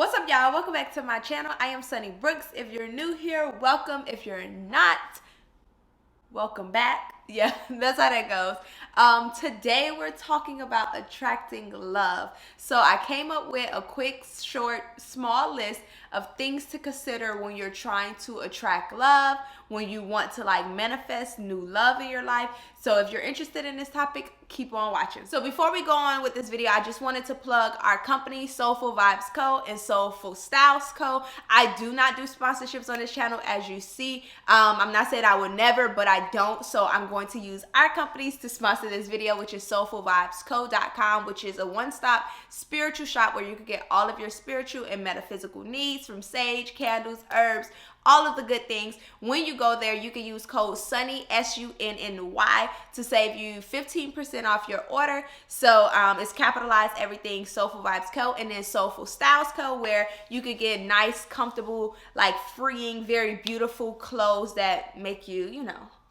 What's up, y'all? Welcome back to my channel. I am Sunny Brooks. If you're new here, welcome. If you're not, welcome back. Yeah, that's how that goes. Today we're talking about attracting love. So I came up with a quick, short, small list of things to consider when you're trying to attract love, when you want to manifest new love in your life. So if you're interested in this topic, keep on watching. So before we go on with this video, I just wanted to plug our company, Soulful Vibes Co. and Soulful Styles Co. I do not do sponsorships on this channel, as you see. I'm not saying I would never, but I don't. So I'm going to use our companies to sponsor this video, which is soulfulvibesco.com, which is a one-stop spiritual shop where you can get all of your spiritual and metaphysical needs, from sage, candles, herbs, all of the good things. When you go there, you can use code SUNNY, SUNNY, to save you 15% off your order. So it's capitalized everything, Soulful Vibes Co. and then Soulful Styles Co., where you could get nice, comfortable, freeing, very beautiful clothes that make you,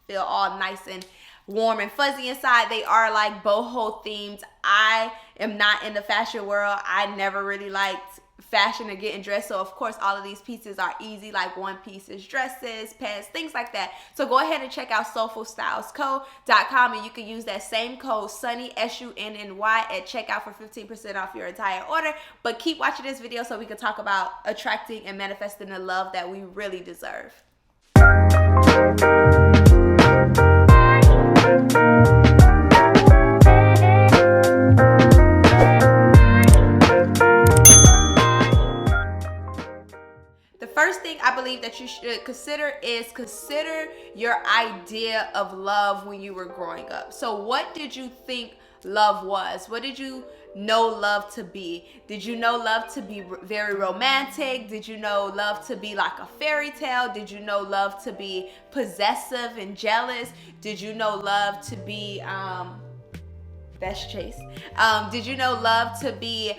feel all nice and warm and fuzzy inside. They are boho themed. I am not in the fashion world. I never really liked fashion or getting dressed, so of course all of these pieces are easy, like one pieces, dresses, pants, things like that. So go ahead and check out soulfulstylesco.com and you can use that same code SUNNY, SUNNY, at checkout for 15% off your entire order. But keep watching this video so we can talk about attracting and manifesting the love that we really deserve. First thing I believe that you should consider is your idea of love when you were growing up. So what did you think love was? What did you know love to be? Did you know love to be very romantic? Did you know love to be like a fairy tale? Did you know love to be possessive and jealous? Did you know love to be that's Chase. Did you know love to be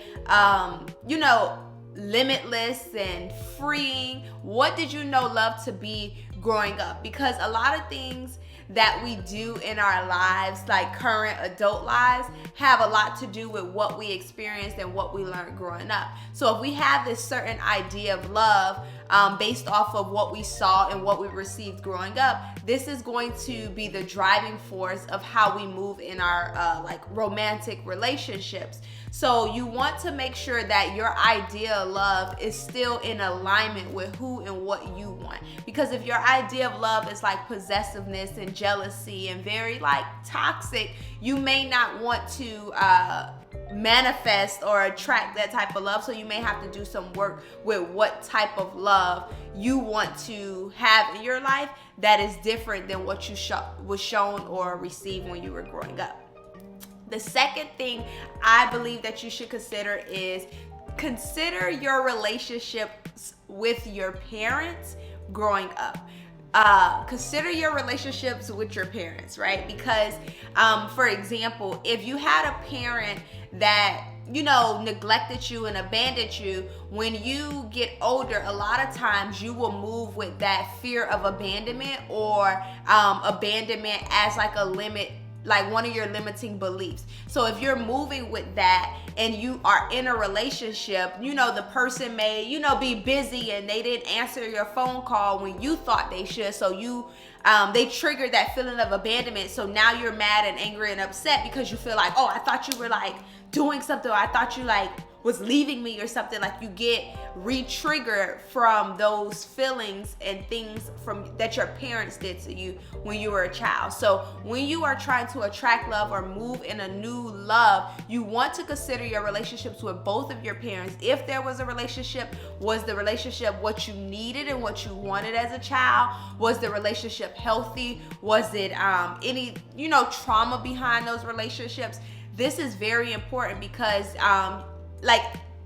limitless and freeing? What did you know love to be growing up? Because a lot of things that we do in our lives, like current adult lives, have a lot to do with what we experienced and what we learned growing up. So if we have this certain idea of love based off of what we saw and what we received growing up, this is going to be the driving force of how we move in our romantic relationships. So you want to make sure that your idea of love is still in alignment with who and what you want. Because if your idea of love is like possessiveness and jealousy and very toxic, you may not want to manifest or attract that type of love. So you may have to do some work with what type of love you want to have in your life that is different than what you was shown or received when you were growing up. The second thing I believe that you should consider is consider your relationships with your parents growing up. Consider your relationships with your parents, right? Because, for example, if you had a parent that neglected you and abandoned you, when you get older, a lot of times you will move with that fear of abandonment or abandonment as a limit, one of your limiting beliefs. So if you're moving with that and you are in a relationship, the person may, be busy and they didn't answer your phone call when you thought they should. So they triggered that feeling of abandonment. So now you're mad and angry and upset because you feel oh, I thought you were doing something, or I thought you was leaving me or something. You get re-triggered from those feelings and things from that your parents did to you when you were a child. So when you are trying to attract love or move in a new love, you want to consider your relationships with both of your parents. If there was a relationship, was the relationship what you needed and what you wanted as a child? Was the relationship healthy? Was it any trauma behind those relationships? This is very important because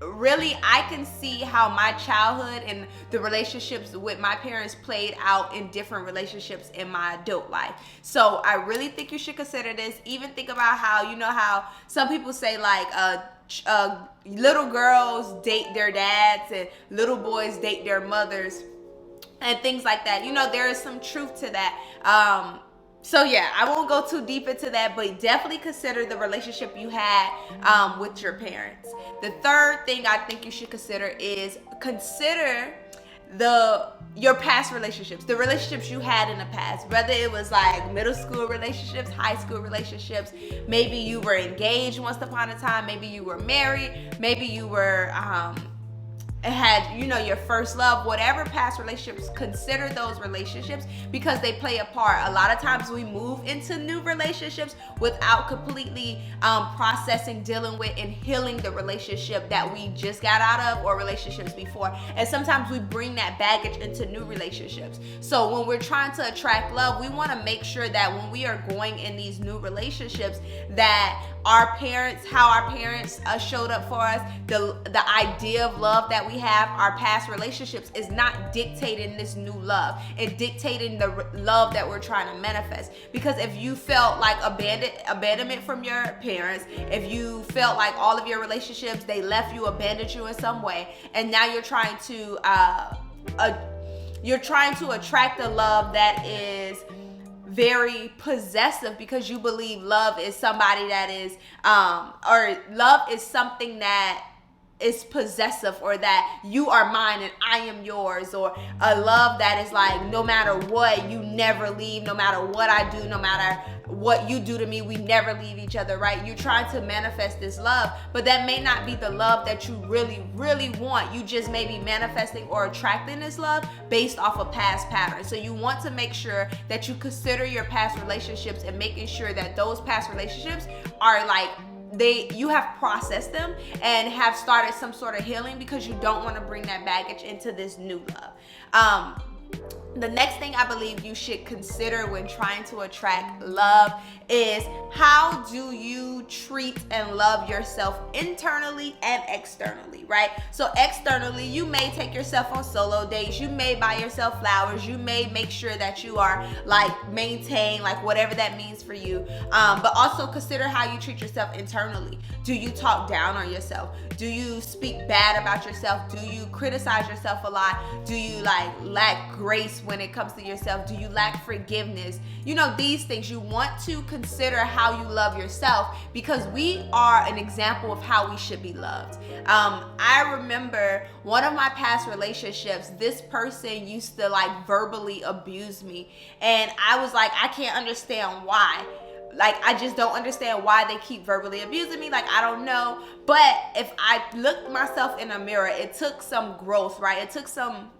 really, I can see how my childhood and the relationships with my parents played out in different relationships in my adult life. So I really think you should consider this. Even think about how some people say little girls date their dads and little boys date their mothers and things like that. There is some truth to that. So yeah, I won't go too deep into that, but definitely consider the relationship you had with your parents. The third thing I think you should consider is consider your past relationships, the relationships you had in the past, whether it was like middle school relationships, high school relationships, maybe you were engaged once upon a time, maybe you were married, maybe you were had your first love, whatever past relationships, consider those relationships because they play a part. A lot of times we move into new relationships without completely processing, dealing with, and healing the relationship that we just got out of or relationships before, and sometimes we bring that baggage into new relationships. So when we're trying to attract love, we want to make sure that when we are going in these new relationships, that how our parents showed up for us, the idea of love that we have, our past relationships is not dictating this new love. It's dictating the love that we're trying to manifest. Because if you felt like abandonment from your parents, if you felt like all of your relationships, they left you, abandoned you in some way, and now you're trying to attract a love that is very possessive because you believe love is somebody that is or love is something that is possessive, or that you are mine and I am yours, or a love that is like no matter what, you never leave, no matter what I do, no matter what you do to me, we never leave each other, right? You're trying to manifest this love, but that may not be the love that you really, really want. You just may be manifesting or attracting this love based off of past patterns. So you want to make sure that you consider your past relationships and making sure that those past relationships are like you have processed them and have started some sort of healing, because you don't want to bring that baggage into this new love. The next thing I believe you should consider when trying to attract love is, how do you treat and love yourself internally and externally, right? So externally, you may take yourself on solo dates, you may buy yourself flowers, you may make sure that you are like maintain like whatever that means for you, but also consider how you treat yourself internally. Do you talk down on yourself? Do you speak bad about yourself? Do you criticize yourself a lot? Do you like lack grace when it comes to yourself? Do you lack forgiveness? These things. You want to consider how you love yourself, because we are an example of how we should be loved. I remember one of my past relationships, this person used to like verbally abuse me, and I was like, I can't understand why. Like, I just don't understand why they keep verbally abusing me. Like, I don't know. But if I looked myself in a mirror, it took some growth, right? It took some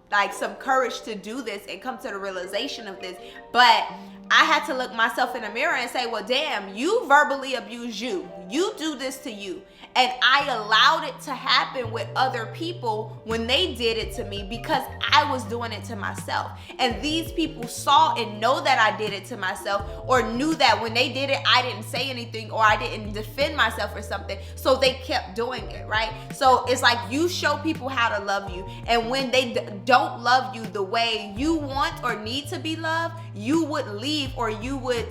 courage to do this and come to the realization of this. But I had to look myself in the mirror and say, well, damn, you verbally abuse you. You do this to you. And I allowed it to happen with other people when they did it to me, because I was doing it to myself. And these people saw and know that I did it to myself, or knew that when they did it, I didn't say anything, or I didn't defend myself or something. So they kept doing it, right? So it's like you show people how to love you. And when they don't love you the way you want or need to be loved, you would leave, or you would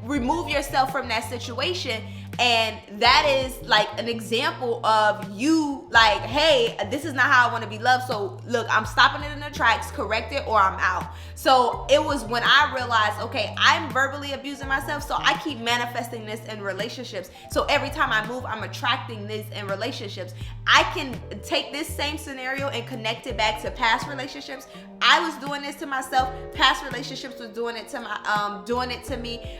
remove yourself from that situation. And that is like an example of you like, hey, this is not how I want to be loved. So look, I'm stopping it in the tracks, correct it, or I'm out. So it was when I realized, okay, I'm verbally abusing myself, so I keep manifesting this in relationships. So every time I move, I'm attracting this in relationships. I can take this same scenario and connect it back to past relationships. I was doing this to myself. Past relationships was doing it to me.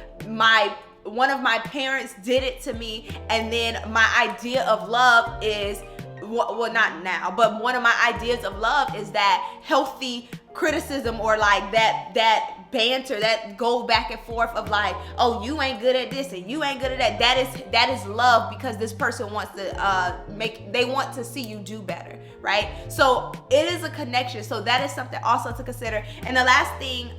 One of my parents did it to me, and then my idea of love is, well, not now, but one of my ideas of love is that healthy criticism, or like that banter, that go back and forth of like, oh, you ain't good at this and you ain't good at that. That is love, because this person wants to they want to see you do better, right? So it is a connection. So that is something also to consider. And the last thing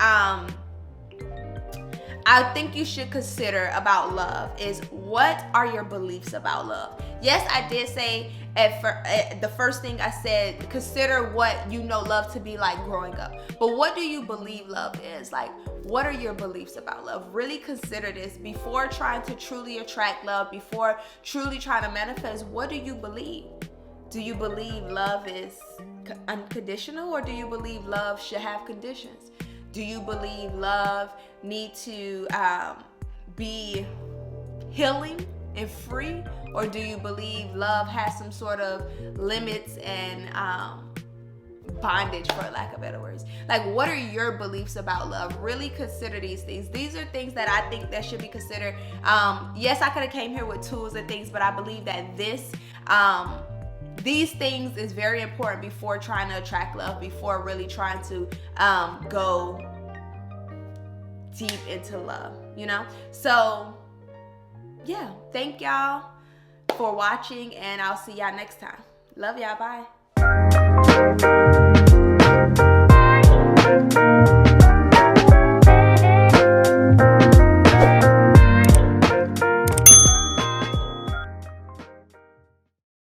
I think you should consider about love is, what are your beliefs about love? Yes, I did say the first thing I said, consider what you know love to be like growing up. But what do you believe love is? Like, what are your beliefs about love? Really consider this before trying to truly attract love, before truly trying to manifest. What do you believe? Do you believe love is unconditional, or do you believe love should have conditions? Do you believe love need to be healing and free? Or do you believe love has some sort of limits and bondage, for lack of better words? Like, what are your beliefs about love? Really consider these things. These are things that I think that should be considered. Yes, I could have came here with tools and things, but I believe that these things is very important before trying to attract love, before really trying to go deep into love, you know? So yeah, thank y'all for watching, and I'll see y'all next time. Love y'all. Bye.